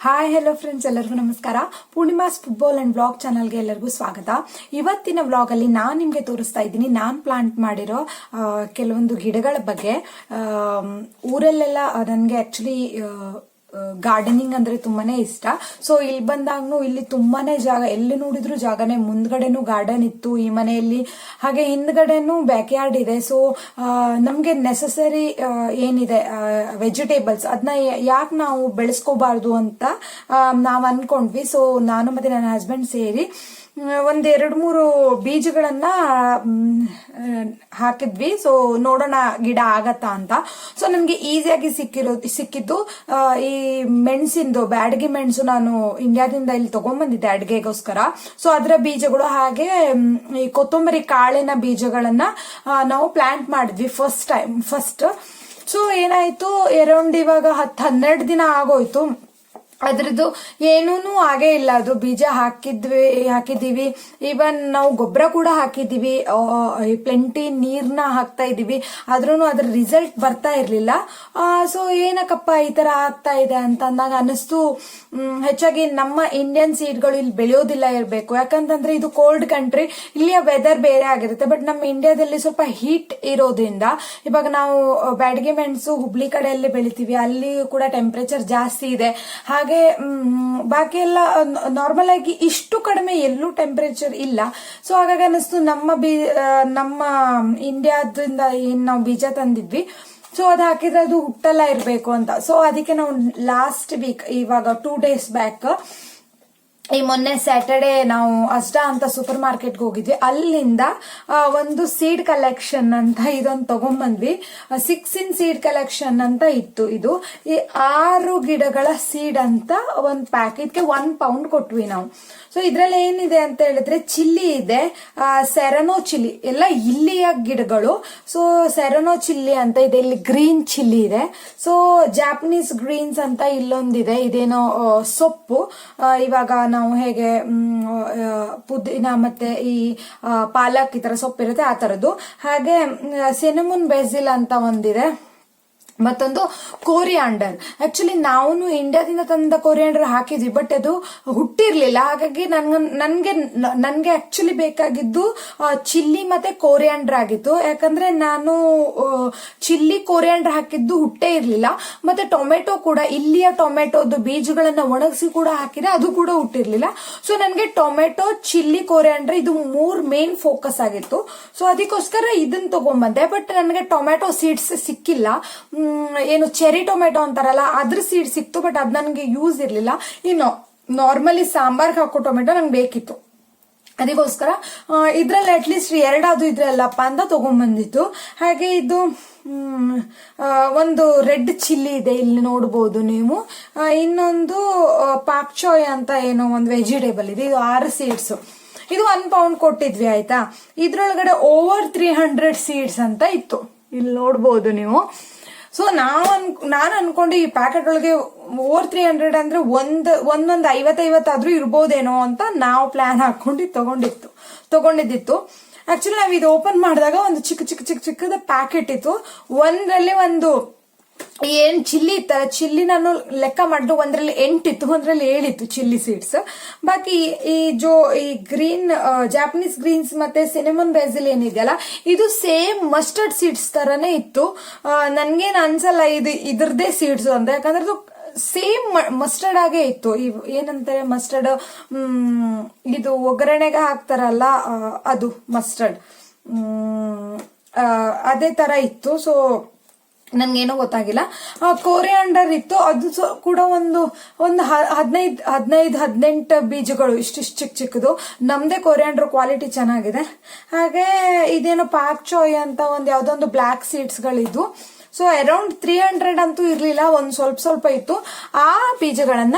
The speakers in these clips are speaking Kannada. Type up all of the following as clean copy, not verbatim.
ಹಾಯ್ ಹೆಲೋ ಫ್ರೆಂಡ್ಸ್, ಎಲ್ಲರಿಗೂ ನಮಸ್ಕಾರ. ಪೂರ್ಣಿಮಾಸ್ ಫುಟ್ಬಾಲ್ ಅಂಡ್ ಬ್ಲಾಗ್ ಚಾನಲ್ಗೆ ಎಲ್ಲರಿಗೂ ಸ್ವಾಗತ. ಇವತ್ತಿನ ವ್ಲಾಗ್ ಅಲ್ಲಿ ನಾನು ನಿಮ್ಗೆ ತೋರಿಸ್ತಾ ಇದ್ದೀನಿ ನಾನು ಪ್ಲಾಂಟ್ ಮಾಡಿರೋ ಕೆಲವೊಂದು ಗಿಡಗಳ ಬಗ್ಗೆ. ಊರಲ್ಲೆಲ್ಲ ನನಗೆ ಆಕ್ಚುಲಿ ಗಾರ್ಡನಿಂಗ್ ಅಂದ್ರೆ ತುಂಬಾನೇ ಇಷ್ಟ. ಸೊ ಇಲ್ಲಿ ಬಂದಾಗ್ನು ಇಲ್ಲಿ ತುಂಬಾನೇ ಜಾಗ, ಎಲ್ಲಿ ನೋಡಿದ್ರು ಜಾಗನೇ. ಮುಂದ್ಗಡೆನು ಗಾರ್ಡನ್ ಇತ್ತು ಈ ಮನೆಯಲ್ಲಿ, ಹಾಗೆ ಹಿಂದ್ಗಡೆನು ಬ್ಯಾಕ್ ಯಾರ್ಡ್ ಇದೆ. ಸೊ ನಮ್ಗೆ ನೆಸಸರಿ ಏನಿದೆ ವೆಜಿಟೇಬಲ್ಸ್, ಅದನ್ನ ಯಾಕೆ ನಾವು ಬೆಳೆಸ್ಕೋಬಾರ್ದು ಅಂತ ನಾವ್ ಅನ್ಕೊಂಡ್ವಿ. ಸೊ ನಾನು ಮತ್ತೆ ನನ್ನ ಹಸ್ಬೆಂಡ್ ಸೇರಿ ಒಂದೆರಡು ಮೂರು ಬೀಜಗಳನ್ನ ಹಾಕಿದ್ವಿ. ಸೊ ನೋಡೋಣ ಗಿಡ ಆಗತ್ತಾ ಅಂತ. ಸೊ ನನ್ಗೆ ಈಸಿಯಾಗಿ ಸಿಕ್ಕಿದ್ದು ಈ ಮೆಣಸಿಂದು, ಬ್ಯಾಡಗಿ ಮೆಣಸು ನಾನು ಇಂಡಿಯಾದಿಂದ ಇಲ್ಲಿ ತಗೊಂಡ್ಬಂದಿದ್ದೆ ಅಡ್ಗೆಗೋಸ್ಕರ. ಸೊ ಅದರ ಬೀಜಗಳು, ಹಾಗೆ ಈ ಕೊತ್ತಂಬರಿ ಕಾಳಿನ ಬೀಜಗಳನ್ನ ನಾವು ಪ್ಲಾಂಟ್ ಮಾಡಿದ್ವಿ ಫಸ್ಟ್. ಸೊ ಏನಾಯ್ತು, ಅರೌಂಡ್ ಇವಾಗ 10-12 ದಿನ ಆಗೋಯ್ತು. ಅದ್ರದ್ದು ಏನೂನು ಆಗೇ ಇಲ್ಲ. ಅದು ಬೀಜ ಹಾಕಿದೀವಿ, ಈವನ್ ನಾವು ಗೊಬ್ಬರ ಕೂಡ ಹಾಕಿದೀವಿ, ಪ್ಲೆಂಟಿ ನೀರ್ನ ಹಾಕ್ತಾ ಇದೀವಿ, ಆದ್ರೂ ಅದ್ರ ರಿಸಲ್ಟ್ ಬರ್ತಾ ಇರ್ಲಿಲ್ಲ. ಸೊ ಏನಕ್ಕಪ್ಪ ಈ ತರ ಆಗ್ತಾ ಇದೆ ಅಂತ ಅಂದಾಗ ಅನಿಸ್ತು, ಹೆಚ್ಚಾಗಿ ನಮ್ಮ ಇಂಡಿಯನ್ ಸೀಡ್ಗಳು ಇಲ್ಲಿ ಬೆಳೆಯೋದಿಲ್ಲ ಇರಬೇಕು. ಯಾಕಂತಂದ್ರೆ ಇದು ಕೋಲ್ಡ್ ಕಂಟ್ರಿ, ಇಲ್ಲಿಯ ವೆದರ್ ಬೇರೆ ಆಗಿರುತ್ತೆ. ಬಟ್ ನಮ್ಮ ಇಂಡಿಯಾದಲ್ಲಿ ಸ್ವಲ್ಪ ಹೀಟ್ ಇರೋದ್ರಿಂದ, ಇವಾಗ ನಾವು ಬ್ಯಾಡಗಿ ಮೆಣಸು ಹುಬ್ಳಿ ಕಡೆಯಲ್ಲಿ ಬೆಳಿತೀವಿ, ಅಲ್ಲಿ ಕೂಡ ಟೆಂಪರೇಚರ್ ಜಾಸ್ತಿ ಇದೆ. ಹಾಗೆ ಬಾಕಿ ಎಲ್ಲ ನಾರ್ಮಲ್ ಆಗಿ ಇಷ್ಟು ಕಡಿಮೆ ಎಲ್ಲೂ ಟೆಂಪರೇಚರ್ ಇಲ್ಲ. ಸೊ ಹಾಗಾಗಿ ಅನಿಸ್ತು ನಮ್ಮ ಇಂಡಿಯಾದಿಂದ ಏನ್ ನಾವು ಬೀಜ ತಂದಿದ್ವಿ, ಸೊ ಅದು ಹಾಕಿದ್ರೆ ಅದು ಹುಟ್ಟೆಲ್ಲ ಇರ್ಬೇಕು ಅಂತ. ಸೊ ಅದಕ್ಕೆ ನಾವು ಲಾಸ್ಟ್ ವೀಕ್, ಇವಾಗ 2 days ಬ್ಯಾಕ್, ಈ ಮೊನ್ನೆ ಸ್ಯಾಟರ್ಡೆ ನಾವು ಅಸ್ಟಾ ಅಂತ ಸೂಪರ್ ಮಾರ್ಕೆಟ್ಗೆ ಹೋಗಿದ್ವಿ. ಅಲ್ಲಿಂದ ಒಂದು ಸೀಡ್ ಕಲೆಕ್ಷನ್ ಅಂತ ಇದೊಂದು ತಗೊಂಡ್ಬಂದ್ವಿ. 6 in ಸೀಡ್ ಕಲೆಕ್ಷನ್ ಅಂತ ಇತ್ತು. ಇದು ಈ 6 ಗಿಡಗಳ ಸೀಡ್ ಅಂತ ಒಂದು ಪ್ಯಾಕೆಟ್ಗೆ 1 pound ಕೊಟ್ವಿ ನಾವು. ಸೊ ಇದ್ರಲ್ಲಿ ಏನಿದೆ ಅಂತ ಹೇಳಿದ್ರೆ, ಚಿಲ್ಲಿ ಇದೆ, ಸೆರನೋ ಚಿಲ್ಲಿ, ಎಲ್ಲ ಇಲ್ಲಿಯ ಗಿಡಗಳು. ಸೊ ಸೆರನೋ ಚಿಲ್ಲಿ ಅಂತ ಇದೆ, ಇಲ್ಲಿ ಗ್ರೀನ್ ಚಿಲ್ಲಿ ಇದೆ. ಸೊ ಜಾಪನೀಸ್ ಗ್ರೀನ್ಸ್ ಅಂತ ಇಲ್ಲೊಂದಿದೆ, ಇದೇನೋ ಸೊಪ್ಪು. ಇವಾಗ ನಾವು ಹೇಗೆ ಪುದೀನ ಮತ್ತೆ ಈ ಪಾಲಕ್ ಈ ತರ ಸೊಪ್ಪು ಇರುತ್ತೆ ಆ ತರದ್ದು. ಹಾಗೆ ಸಿನಮನ್ ಬೆಸಿಲ್ ಅಂತ ಒಂದಿದೆ, ಮತ್ತೊಂದು ಕೋರಿಯಾಂಡರ್. ಆಕ್ಚುಲಿ ನಾವು ಇಂಡಿಯಾದಿಂದ ತಂದ ಕೋರಿಯಾಂಡರ್ ಹಾಕಿದ್ವಿ, ಬಟ್ ಅದು ಹುಟ್ಟಿರ್ಲಿಲ್ಲ. ಹಾಗಾಗಿ ನನ್ಗೆ ಆಕ್ಚುಲಿ ಬೇಕಾಗಿದ್ದು ಚಿಲ್ಲಿ ಮತ್ತೆ ಕೋರಿಯಾಂಡರ್ ಆಗಿತ್ತು. ಯಾಕಂದ್ರೆ ನಾನು ಚಿಲ್ಲಿ ಕೋರಿಯಾಂಡರ್ ಹಾಕಿದ್ದು ಹುಟ್ಟೇ ಇರ್ಲಿಲ್ಲ. ಮತ್ತೆ ಟೊಮೆಟೊ ಕೂಡ, ಇಲ್ಲಿಯ ಟೊಮೆಟೊದು ಬೀಜಗಳನ್ನ ಒಣಗಿಸಿ ಕೂಡ ಹಾಕಿದೆ, ಅದು ಕೂಡ ಹುಟ್ಟಿರ್ಲಿಲ್ಲ. ಸೊ ನನ್ಗೆ ಟೊಮೆಟೊ, ಚಿಲ್ಲಿ, ಕೋರಿಯಾಂಡರ್ ಇದು 3 ಮೇನ್ ಫೋಕಸ್ ಆಗಿತ್ತು. ಸೊ ಅದಕ್ಕೋಸ್ಕರ ಇದನ್ನ ತಗೊಂಡ್ಬಂದೆ. ಬಟ್ ನನಗೆ ಟೊಮೆಟೊ ಸೀಡ್ಸ್ ಸಿಕ್ಕಿಲ್ಲ. ಏನು ಚೆರಿ ಟೊಮೆಟೊ ಅಂತಾರಲ್ಲ, ಅದ್ರ ಸೀಡ್ ಸಿಕ್ತು, ಬಟ್ ಅದ್ ನನ್ಗೆ ಯೂಸ್ ಇರ್ಲಿಲ್ಲ. ಇನ್ನು ನಾರ್ಮಲಿ ಸಾಂಬಾರ್ಗೆ ಹಾಕೋ ಟೊಮೆಟೊ ನಂಗೆ ಬೇಕಿತ್ತು. ಅದಕ್ಕೋಸ್ಕರ ಇದ್ರಲ್ಲಿ ಅಟ್ಲೀಸ್ಟ್ 2 ಇದ್ರಲ್ಲಪ್ಪ ಅಂತ ತಗೊಂಡ್ಬಂದಿತ್ತು. ಹಾಗೆ ಇದು ಒಂದು ರೆಡ್ ಚಿಲ್ಲಿ ಇದೆ, ಇಲ್ಲಿ ನೋಡಬಹುದು ನೀವು. ಇನ್ನೊಂದು ಪಾಕ್ ಚಾಯ್ ಅಂತ ಏನೋ ಒಂದು ವೆಜಿಟೇಬಲ್ ಇದೆ. ಇದು 6 ಸೀಡ್ಸ್. ಇದು 1 pound ಕೊಟ್ಟಿದ್ವಿ, ಆಯ್ತಾ. ಇದ್ರೊಳಗಡೆ ಓವರ್ 300 ಸೀಡ್ಸ್ ಅಂತ ಇತ್ತು, ಇಲ್ಲಿ ನೋಡಬಹುದು ನೀವು. ಸೊ ನಾನು ಅನ್ಕೊಂಡು ಈ ಪ್ಯಾಕೆಟ್ ಒಳಗೆ ಓವರ್ 300 ಅಂದ್ರೆ ಒಂದೊಂದು 50 ಆದ್ರೂ ಇರ್ಬೋದೇನೋ ಅಂತ ನಾವು ಪ್ಲಾನ್ ಹಾಕೊಂಡು ತಗೊಂಡಿದ್ದಿತ್ತು. ಆಕ್ಚುಲಿ ನಾವ್ ಇದು ಓಪನ್ ಮಾಡಿದಾಗ ಒಂದು ಚಿಕ್ಕದ ಪ್ಯಾಕೆಟ್ ಇತ್ತು. ಒಂದ್ರಲ್ಲಿ ಒಂದು ಏನ್ ಚಿಲ್ಲಿ ಇತ್ತಲ್ಲ, ಚಿಲ್ಲಿ ನಾನು ಲೆಕ್ಕ ಮಾಡಿದ್ದು ಒಂದ್ರಲ್ಲಿ 8 ಇತ್ತು, ಒಂದ್ರಲ್ಲಿ 7 ಇತ್ತು ಚಿಲ್ಲಿ ಸೀಡ್ಸ್. ಬಾಕಿ ಈ ಗ್ರೀನ್ ಜಾಪನೀಸ್ ಗ್ರೀನ್ಸ್ ಮತ್ತೆ ಸಿನಮನ್ ಬೆಸಿಲ್ ಏನಿದೆಯಲ್ಲ, ಇದು ಸೇಮ್ ಮಸ್ಟರ್ಡ್ ಸೀಡ್ಸ್ ತರನೇ ಇತ್ತು. ನನ್ಗೇನ್ ಅನ್ಸಲ್ಲ ಇದ್ರದ್ದೇ ಸೀಡ್ಸ್ ಅಂತ, ಯಾಕಂದ್ರೆ ಅದು ಸೇಮ್ ಮಸ್ಟರ್ಡ್ ಆಗೇ ಇತ್ತು. ಏನಂತಾರೆ ಮಸ್ಟರ್ಡ್, ಇದು ಒಗ್ಗರಣೆಗೆ ಹಾಕ್ತಾರಲ್ಲ ಅದು ಮಸ್ಟರ್ಡ್, ಅದೇ ತರ ಇತ್ತು. ಸೊ ನನ್ಗೇನೋ ಗೊತ್ತಾಗಿಲ್ಲ. ಕೋರಿಯಾಂಡರ್ ಇತ್ತು, ಅದು ಕೂಡ ಒಂದು 15-18 ಬೀಜಗಳು, ಇಷ್ಟಿಷ್ಟು ಚಿಕ್ಕದು. ನಮ್ದೇ ಕೋರಿಯಾಂಡರ್ ಕ್ವಾಲಿಟಿ ಚೆನ್ನಾಗಿದೆ. ಹಾಗೆ ಇದೇನೋ ಪಾಕ್ ಚಾಯ್ ಅಂತ ಯಾವ್ದೊಂದು ಬ್ಲಾಕ್ ಸೀಡ್ಸ್ ಗಳಿದ್ವು. ಸೊ ಅರೌಂಡ್ 300 ಅಂತೂ ಇರ್ಲಿಲ್ಲ, ಒಂದು ಸ್ವಲ್ಪ ಇತ್ತು. ಆ ಬೀಜಗಳನ್ನ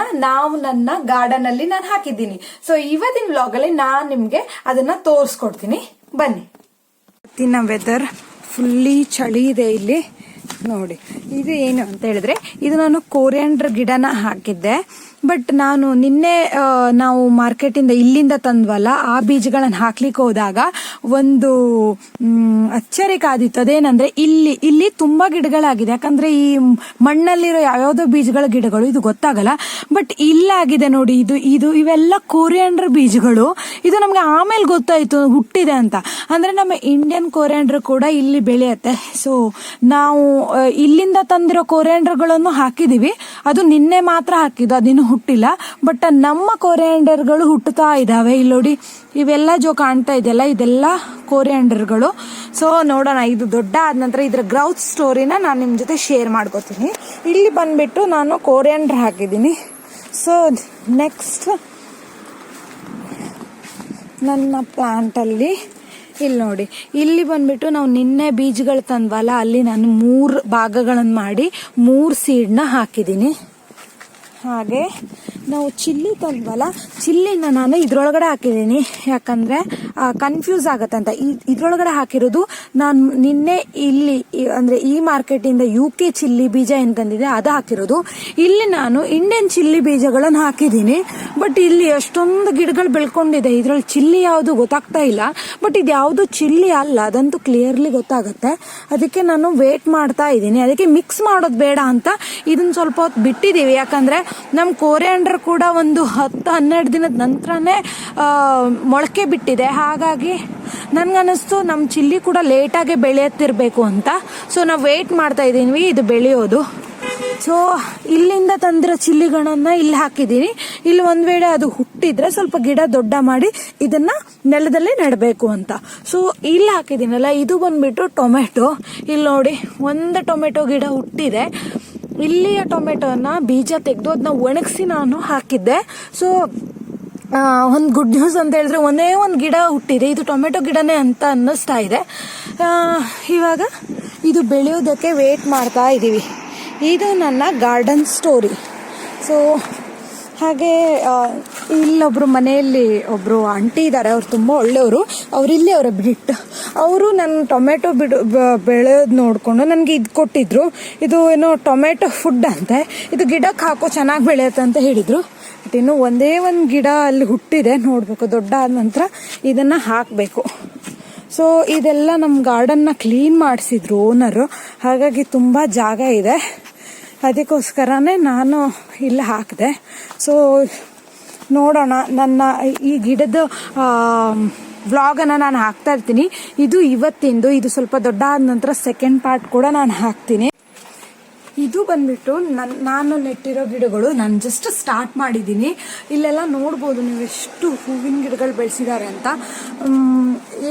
ನನ್ನ ಗಾರ್ಡನ್ ಅಲ್ಲಿ ನಾನು ಹಾಕಿದ್ದೀನಿ. ಸೊ ಇವತ್ತಿನ ವ್ಲಾಗ್ ಅಲ್ಲಿ ನಾನು ನಿಮ್ಗೆ ಅದನ್ನ ತೋರಿಸ್ಕೊಡ್ತೀನಿ, ಬನ್ನಿ. ಇವತ್ತಿನ ವೆದರ್ ಫುಲ್ಲಿ ಚಳಿ ಇದೆ ಇಲ್ಲಿ ನೋಡಿ. ಇದು ಏನು ಅಂತ ಹೇಳಿದ್ರೆ, ಇದು ನಾನು ಕೋರಿಯಾಂಡರ್ ಗಿಡನ ಹಾಕಿದ್ದೆ. ಬಟ್ ನಾನು ನಿನ್ನೆ ನಾವು ಮಾರ್ಕೆಟಿಂದ ಇಲ್ಲಿಂದ ತಂದ್ವಲ್ಲ ಆ ಬೀಜಗಳನ್ನು ಹಾಕ್ಲಿಕ್ಕೆ ಹೋದಾಗ ಒಂದು ಅಚ್ಚರಿ ಕಾದಿತ್ತು. ಅದೇನಂದ್ರೆ ಇಲ್ಲಿ ತುಂಬಾ ಗಿಡಗಳಾಗಿದೆ, ಯಾಕಂದ್ರೆ ಈ ಮಣ್ಣಲ್ಲಿರೋ ಯಾವ್ಯಾವ್ದೋ ಬೀಜಗಳ ಗಿಡಗಳು ಇದು ಗೊತ್ತಾಗಲ್ಲ. ಬಟ್ ಇಲ್ಲಾಗಿದೆ ನೋಡಿ, ಇವೆಲ್ಲ ಕೋರಿಯಾಂಡರ್ ಬೀಜಗಳು. ಇದು ನಮ್ಗೆ ಆಮೇಲೆ ಗೊತ್ತಾಯ್ತು ಹುಟ್ಟಿದೆ ಅಂತ. ಅಂದ್ರೆ ನಮ್ಮ ಇಂಡಿಯನ್ ಕೋರಿಯಾಂಡರ್ ಕೂಡ ಇಲ್ಲಿ ಬೆಳೆಯುತ್ತೆ. ಸೊ ನಾವು ಇಲ್ಲಿಂದ ತಂದಿರೋ ಕೋರಿಯಾಂಡರ್ಗಳನ್ನು ಹಾಕಿದೀವಿ, ಅದು ನಿನ್ನೆ ಮಾತ್ರ ಹಾಕಿದ್ದು, ಅದಿನ್ನು ಹುಟ್ಟಿಲ್ಲ. ಬಟ್ ನಮ್ಮ ಕೋರಿಯಾಂಡರ್ಗಳು ಹುಟ್ಟುತ್ತಾ ಇದಾವೆ. ಇಲ್ಲಿ ನೋಡಿ, ಇವೆಲ್ಲ ಕಾಣ್ತಾ ಇದೆಯಲ್ಲ, ಇದೆಲ್ಲ ಕೋರಿಯಾಂಡರ್ಗಳು. ಸೊ ನೋಡೋಣ, ಇದು ದೊಡ್ಡ ಆದ ನಂತರ ಇದರ ಗ್ರೌತ್ ಸ್ಟೋರಿನ ನಾನು ನಿಮ್ಮ ಜೊತೆ ಶೇರ್ ಮಾಡ್ಕೋತೀನಿ. ಇಲ್ಲಿ ಬಂದ್ಬಿಟ್ಟು ನಾನು ಕೋರಿಯಾಂಡರ್ ಹಾಕಿದ್ದೀನಿ. ಸೊ ನೆಕ್ಸ್ಟ್ ನನ್ನ ಪ್ಲಾಂಟಲ್ಲಿ ಇಲ್ಲಿ ನೋಡಿ, ಇಲ್ಲಿ ಬಂದ್ಬಿಟ್ಟು ನಾವು ನಿನ್ನೆ ಬೀಜಗಳು ತಂದ್ವಲ್ಲ, ಅಲ್ಲಿ ನಾನು 3 ಭಾಗಗಳನ್ನು ಮಾಡಿ 3 ಸೀಡ್ನ ಹಾಕಿದ್ದೀನಿ. ಹಾಗೆ ನಾವು ಚಿಲ್ಲಿ ತಂದ್ವಲ್ಲ, ಚಿಲ್ಲಿನ ನಾನು ಇದ್ರೊಳಗಡೆ ಹಾಕಿದ್ದೀನಿ, ಯಾಕಂದ್ರೆ ಕನ್ಫ್ಯೂಸ್ ಆಗತ್ತೆ ಅಂತ. ಇದ್ರೊಳಗಡೆ ಹಾಕಿರೋದು ನಾನು ನಿನ್ನೆ ಇಲ್ಲಿ ಅಂದ್ರೆ ಈ ಮಾರ್ಕೆಟಿಂದ UK ಚಿಲ್ಲಿ ಬೀಜ ಏನ್ ತಂದಿದೆ ಅದು ಹಾಕಿರೋದು. ಇಲ್ಲಿ ನಾನು ಇಂಡಿಯನ್ ಚಿಲ್ಲಿ ಬೀಜಗಳನ್ನು ಹಾಕಿದ್ದೀನಿ. ಬಟ್ ಇಲ್ಲಿ ಎಷ್ಟೊಂದು ಗಿಡಗಳು ಬೆಳ್ಕೊಂಡಿದೆ, ಇದ್ರಲ್ಲಿ ಚಿಲ್ಲಿ ಯಾವುದು ಗೊತ್ತಾಗ್ತಾ ಇಲ್ಲ. ಬಟ್ ಇದು ಯಾವುದು ಚಿಲ್ಲಿ ಅಲ್ಲ, ಅದಂತೂ ಕ್ಲಿಯರ್ಲಿ ಗೊತ್ತಾಗತ್ತೆ. ಅದಕ್ಕೆ ನಾನು ವೇಟ್ ಮಾಡ್ತಾ ಇದ್ದೀನಿ. ಅದಕ್ಕೆ ಮಿಕ್ಸ್ ಮಾಡೋದು ಬೇಡ ಅಂತ ಇದನ್ನ ಸ್ವಲ್ಪ ಹೊತ್ತು ಬಿಟ್ಟಿದ್ದೀವಿ. ಯಾಕಂದ್ರೆ ನಮ್ಮ ಕೋರಿಯಾಂಡರ್ ಕೂಡ ಒಂದು 10-12 ದಿನದ ನಂತರನೇ ಮೊಳಕೆ ಬಿಟ್ಟಿದೆ. ಹಾಗಾಗಿ ನನ್ಗನ್ನಿಸ್ತು ನಮ್ಮ ಚಿಲ್ಲಿ ಕೂಡ ಲೇಟಾಗಿ ಬೆಳೆಯುತ್ತಿರ್ಬೇಕು ಅಂತ. ಸೊ ನಾವು ವೇಟ್ ಮಾಡ್ತಾ ಇದ್ದೀವಿ ಇದು ಬೆಳೆಯೋದು. ಸೊ ಇಲ್ಲಿಂದ ತಂದಿರೋ ಚಿಲ್ಲಿಗಳನ್ನ ಇಲ್ಲಿ ಹಾಕಿದ್ದೀನಿ. ಇಲ್ಲಿ ಒಂದ್ ವೇಳೆ ಅದು ಹುಟ್ಟಿದ್ರೆ ಸ್ವಲ್ಪ ಗಿಡ ದೊಡ್ಡ ಮಾಡಿ ಇದನ್ನ ನೆಲದಲ್ಲಿ ನೆಡಬೇಕು ಅಂತ. ಸೊ ಇಲ್ಲಿ ಹಾಕಿದ್ದೀನಲ್ಲ, ಇದು ಬಂದ್ಬಿಟ್ಟು ಟೊಮೆಟೊ. ಇಲ್ಲಿ ನೋಡಿ, ಒಂದು ಟೊಮೆಟೊ ಗಿಡ ಹುಟ್ಟಿದೆ. ಇಲ್ಲಿಯ ಟೊಮೆಟೊನ ಬೀಜ ತೆಗೆದು ಅದನ್ನ ಒಣಗಿಸಿ ನಾನು ಹಾಕಿದ್ದೆ. ಸೊ ಒಂದು ಗುಡ್ ನ್ಯೂಸ್ ಅಂತ ಹೇಳಿದ್ರೆ ಒಂದೇ ಒಂದು ಗಿಡ ಹುಟ್ಟಿದೆ. ಇದು ಟೊಮೆಟೊ ಗಿಡನೇ ಅಂತ ಅನ್ನಿಸ್ತಾ ಇದೆ. ಇವಾಗ ಇದು ಬೆಳೆಯೋದಕ್ಕೆ ವೇಟ್ ಮಾಡ್ತಾ ಇದ್ದೀವಿ. ಇದು ನನ್ನ ಗಾರ್ಡನ್ ಸ್ಟೋರಿ. ಸೊ ಹಾಗೆ ಇಲ್ಲೊಬ್ರು ಮನೆಯಲ್ಲಿ ಒಬ್ರು ಆಂಟಿ ಇದ್ದಾರೆ, ಅವ್ರು ತುಂಬ ಒಳ್ಳೆಯವರು. ಅವರಿಲ್ಲಿ ಅವರ ಬಿಟ್ಟು ಅವರು ನನ್ನ ಟೊಮೆಟೊ ಬೆಳೆಯೋದು ನೋಡಿಕೊಂಡು ನನಗೆ ಇದು ಕೊಟ್ಟಿದ್ರು. ಇದು ಏನೋ ಟೊಮೆಟೊ ಫುಡ್ ಅಂತೆ, ಇದು ಗಿಡಕ್ಕೆ ಹಾಕೋ ಚೆನ್ನಾಗಿ ಬೆಳೆಯುತ್ತೆ ಅಂತ ಹೇಳಿದರು. ಬಟ್ ಇನ್ನು ಒಂದೇ ಒಂದು ಗಿಡ ಅಲ್ಲಿ ಹುಟ್ಟಿದೆ, ನೋಡಬೇಕು. ದೊಡ್ಡ ಆದ ನಂತರ ಇದನ್ನು ಹಾಕಬೇಕು. ಸೊ ಇದೆಲ್ಲ ನಮ್ಮ ಗಾರ್ಡನ್ನ ಕ್ಲೀನ್ ಮಾಡಿಸಿದ್ರು ಓನರು. ಹಾಗಾಗಿ ತುಂಬ ಜಾಗ ಇದೆ, ಅದಕ್ಕೋಸ್ಕರನೇ ನಾನು ಇಲ್ಲಿ ಹಾಕಿದೆ. ಸೊ ನೋಡೋಣ, ನನ್ನ ಈ ಗಿಡದ ವ್ಲಾಗನ್ನು ನಾನು ಹಾಕ್ತಾ ಇರ್ತೀನಿ. ಇದು ಇವತ್ತಿಂದು, ಇದು ಸ್ವಲ್ಪ ದೊಡ್ಡ ಆದ ನಂತರ ಸೆಕೆಂಡ್ ಪಾರ್ಟ್ ಕೂಡ ನಾನು ಹಾಕ್ತೀನಿ. ಇದು ಬಂದ್ಬಿಟ್ಟು ನಾನು ನೆಟ್ಟಿರೋ ಗಿಡಗಳು. ನಾನು ಜಸ್ಟ್ ಸ್ಟಾರ್ಟ್ ಮಾಡಿದ್ದೀನಿ. ಇಲ್ಲೆಲ್ಲ ನೋಡ್ಬೋದು ನೀವು ಎಷ್ಟು ಹೂವಿನ ಗಿಡಗಳು ಬೆಳೆಸಿದ್ದಾರೆ ಅಂತ.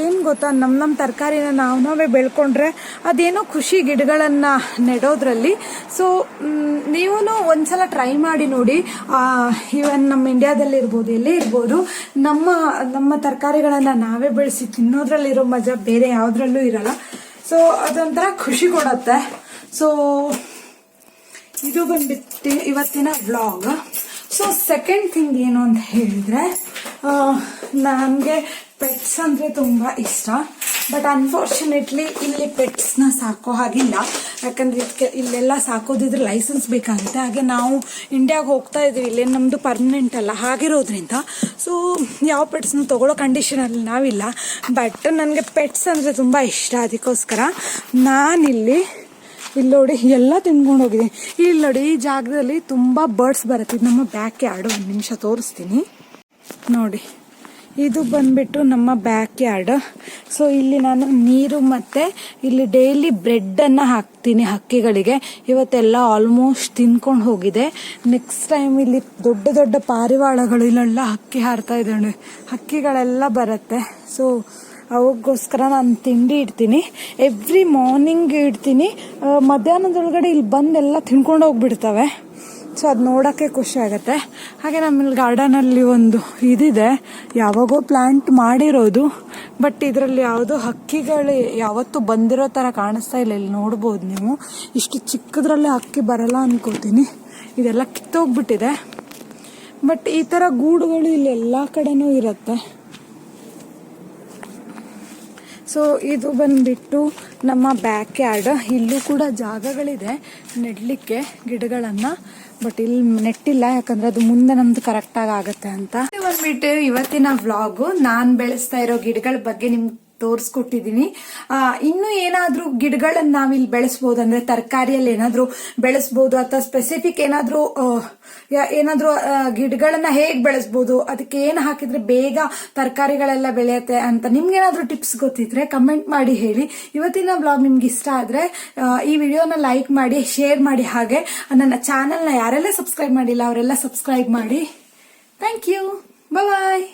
ಏನು ಗೊತ್ತಾ, ನಮ್ಮ ತರಕಾರಿನ ನಾವೇ ಬೆಳ್ಕೊಂಡ್ರೆ ಅದೇನೋ ಖುಷಿ ಗಿಡಗಳನ್ನು ನೆಡೋದ್ರಲ್ಲಿ. ಸೊ ನೀವು ಒಂದ್ಸಲ ಟ್ರೈ ಮಾಡಿ ನೋಡಿ. ಇವನ್ ನಮ್ಮ ಇಂಡಿಯಾದಲ್ಲಿ ಇರ್ಬೋದು, ಎಲ್ಲೇ ಇರ್ಬೋದು, ನಮ್ಮ ತರಕಾರಿಗಳನ್ನು ನಾವೇ ಬೆಳೆಸಿ ತಿನ್ನೋದ್ರಲ್ಲಿರೋ ಮಜಾ ಬೇರೆ ಯಾವುದ್ರಲ್ಲೂ ಇರಲ್ಲ. ಸೊ ಅದೊಂಥರ ಖುಷಿ ಕೊಡುತ್ತೆ. ಸೊ ಇದು ಬಂದ್ಬಿಟ್ಟು ಇವತ್ತಿನ ವ್ಲಾಗ್. ಸೊ ಸೆಕೆಂಡ್ ಥಿಂಗ್ ಏನು ಅಂತ ಹೇಳಿದ್ರೆ, ನನಗೆ ಪೆಟ್ಸ್ ಅಂದರೆ ತುಂಬ ಇಷ್ಟ. ಬಟ್ ಅನ್ಫಾರ್ಚುನೇಟ್ಲಿ ಇಲ್ಲಿ ಪೆಟ್ಸ್ನ ಸಾಕೋ ಹಾಗಿಲ್ಲ. ಯಾಕಂದರೆ ಇದಕ್ಕೆ ಇಲ್ಲೆಲ್ಲ ಸಾಕೋದಿದ್ರೆ ಲೈಸೆನ್ಸ್ ಬೇಕಾಗುತ್ತೆ. ಹಾಗೆ ನಾವು ಇಂಡಿಯಾಗೆ ಹೋಗ್ತಾ ಇದ್ದೀವಿ, ಇಲ್ಲೇ ನಮ್ಮದು ಪರ್ಮನೆಂಟ್ ಅಲ್ಲ. ಹಾಗಿರೋದ್ರಿಂದ ಸೊ ಯಾವ ಪೆಟ್ಸ್ನ ತೊಗೊಳ್ಳೋ ಕಂಡೀಷನಲ್ಲಿ ನಾವಿಲ್ಲ. ಬಟ್ ನನಗೆ ಪೆಟ್ಸ್ ಅಂದರೆ ತುಂಬ ಇಷ್ಟ. ಅದಕ್ಕೋಸ್ಕರ ನಾನಿಲ್ಲಿ ನೋಡಿ ಎಲ್ಲ ತಿನ್ಕೊಂಡು ಹೋಗಿದೆ. ಇಲ್ಲಿ ನೋಡಿ, ಈ ಜಾಗದಲ್ಲಿ ತುಂಬ ಬರ್ಡ್ಸ್ ಬರುತ್ತೆ. ಇದು ನಮ್ಮ ಬ್ಯಾಕ್ ಯಾರ್ಡ್. ಒಂದು ನಿಮಿಷ ತೋರಿಸ್ತೀನಿ ನೋಡಿ. ಇದು ಬಂದ್ಬಿಟ್ಟು ನಮ್ಮ ಬ್ಯಾಕ್ ಯಾರ್ಡ್. ಸೊ ಇಲ್ಲಿ ನಾನು ನೀರು ಮತ್ತು ಇಲ್ಲಿ ಡೈಲಿ ಬ್ರೆಡ್ಡನ್ನು ಹಾಕ್ತೀನಿ ಹಕ್ಕಿಗಳಿಗೆ. ಇವತ್ತೆಲ್ಲ ಆಲ್ಮೋಸ್ಟ್ ತಿನ್ಕೊಂಡು ಹೋಗಿದೆ. ನೆಕ್ಸ್ಟ್ ಟೈಮ್ ಇಲ್ಲಿ ದೊಡ್ಡ ದೊಡ್ಡ ಪಾರಿವಾಳಗಳು ಇಲ್ಲೆಲ್ಲ ಹಕ್ಕಿ ಹಾರ್ತಾ ಇದ್ದಾವೆ, ಹಕ್ಕಿಗಳೆಲ್ಲ ಬರುತ್ತೆ. ಸೊ ಅವಕ್ಕೋಸ್ಕರ ನಾನು ತಿಂಡಿ ಇಡ್ತೀನಿ. ಎವ್ರಿ ಮಾರ್ನಿಂಗ್ ಇಡ್ತೀನಿ. ಮಧ್ಯಾಹ್ನದೊಳಗಡೆ ಇಲ್ಲಿ ಬಂದೆಲ್ಲ ತಿನ್ಕೊಂಡು ಹೋಗ್ಬಿಡ್ತವೆ. ಸೊ ಅದು ನೋಡೋಕ್ಕೆ ಖುಷಿ ಆಗುತ್ತೆ. ಹಾಗೆ ನಮ್ಮಲ್ಲಿ ಗಾರ್ಡನಲ್ಲಿ ಒಂದು ಇದಿದೆ, ಯಾವಾಗೋ ಪ್ಲಾಂಟ್ ಮಾಡಿರೋದು. ಬಟ್ ಇದರಲ್ಲಿ ಯಾವುದೋ ಹಕ್ಕಿಗಳು ಯಾವತ್ತೂ ಬಂದಿರೋ ಥರ ಕಾಣಿಸ್ತಾ ಇಲ್ಲ. ಇಲ್ಲಿ ನೋಡ್ಬೋದು ನೀವು, ಇಷ್ಟು ಚಿಕ್ಕದ್ರಲ್ಲೇ ಹಕ್ಕಿ ಬರಲ್ಲ ಅನ್ಕೋತೀನಿ. ಇದೆಲ್ಲ ಕಿತ್ತೋಗ್ಬಿಟ್ಟಿದೆ. ಬಟ್ ಈ ಥರ ಗೂಡುಗಳು ಇಲ್ಲಿ ಎಲ್ಲ ಕಡೆನೂ ಇರುತ್ತೆ. ಸೊ ಇದು ಬಂದ್ಬಿಟ್ಟು ನಮ್ಮ ಬ್ಯಾಕ್ ಯಾರ್ಡ್. ಇಲ್ಲೂ ಕೂಡ ಜಾಗಗಳಿದೆ ನೆಡಲಿಕ್ಕೆ ಗಿಡಗಳನ್ನು. ಬಟ್ ಇಲ್ಲಿ ನೆಟ್ಟಿಲ್ಲ, ಯಾಕಂದ್ರೆ ಅದು ಮುಂದೆ ನಮ್ದು ಕರೆಕ್ಟ್ ಆಗಿ ಆಗತ್ತೆ ಅಂತ. ಬಂದ್ಬಿಟ್ಟು ಇವತ್ತಿನ ವ್ಲಾಗು ನಾನ್ ಬೆಳೆಸ್ತಾ ಇರೋ ಗಿಡಗಳ ಬಗ್ಗೆ ನಿಮ್ಗೆ ತೋರಿಸ್ಕೊಟ್ಟಿದೀನಿ. ಇನ್ನು ಏನಾದ್ರೂ ಗಿಡಗಳನ್ನ ನಾವಿಲ್ಲಿ ಬೆಳೆಸಬಹುದು, ಅಂದ್ರೆ ತರಕಾರಿಯಲ್ಲಿ ಏನಾದ್ರೂ ಬೆಳೆಸಬಹುದು ಅಥವಾ ಸ್ಪೆಸಿಫಿಕ್ ಏನಾದ್ರೂ ಗಿಡಗಳನ್ನ ಹೇಗ್ ಬೆಳೆಸಬಹುದು, ಅದಕ್ಕೆ ಏನ್ ಹಾಕಿದ್ರೆ ಬೇಗ ತರಕಾರಿಗಳೆಲ್ಲ ಬೆಳೆಯುತ್ತೆ ಅಂತ ನಿಮ್ಗೆ ಏನಾದ್ರೂ ಟಿಪ್ಸ್ ಗೊತ್ತಿದ್ರೆ ಕಮೆಂಟ್ ಮಾಡಿ ಹೇಳಿ. ಇವತ್ತಿನ ವ್ಲಾಗ್ ನಿಮ್ಗೆ ಇಷ್ಟ ಆದ್ರೆ ಈ ವಿಡಿಯೋನ ಲೈಕ್ ಮಾಡಿ, ಶೇರ್ ಮಾಡಿ, ಹಾಗೆ ನನ್ನ ಚಾನೆಲ್ನ ಯಾರೆಲ್ಲ ಸಬ್ಸ್ಕ್ರೈಬ್ ಮಾಡಿಲ್ಲ ಅವರೆಲ್ಲ ಸಬ್ಸ್ಕ್ರೈಬ್ ಮಾಡಿ. Thank you, bye.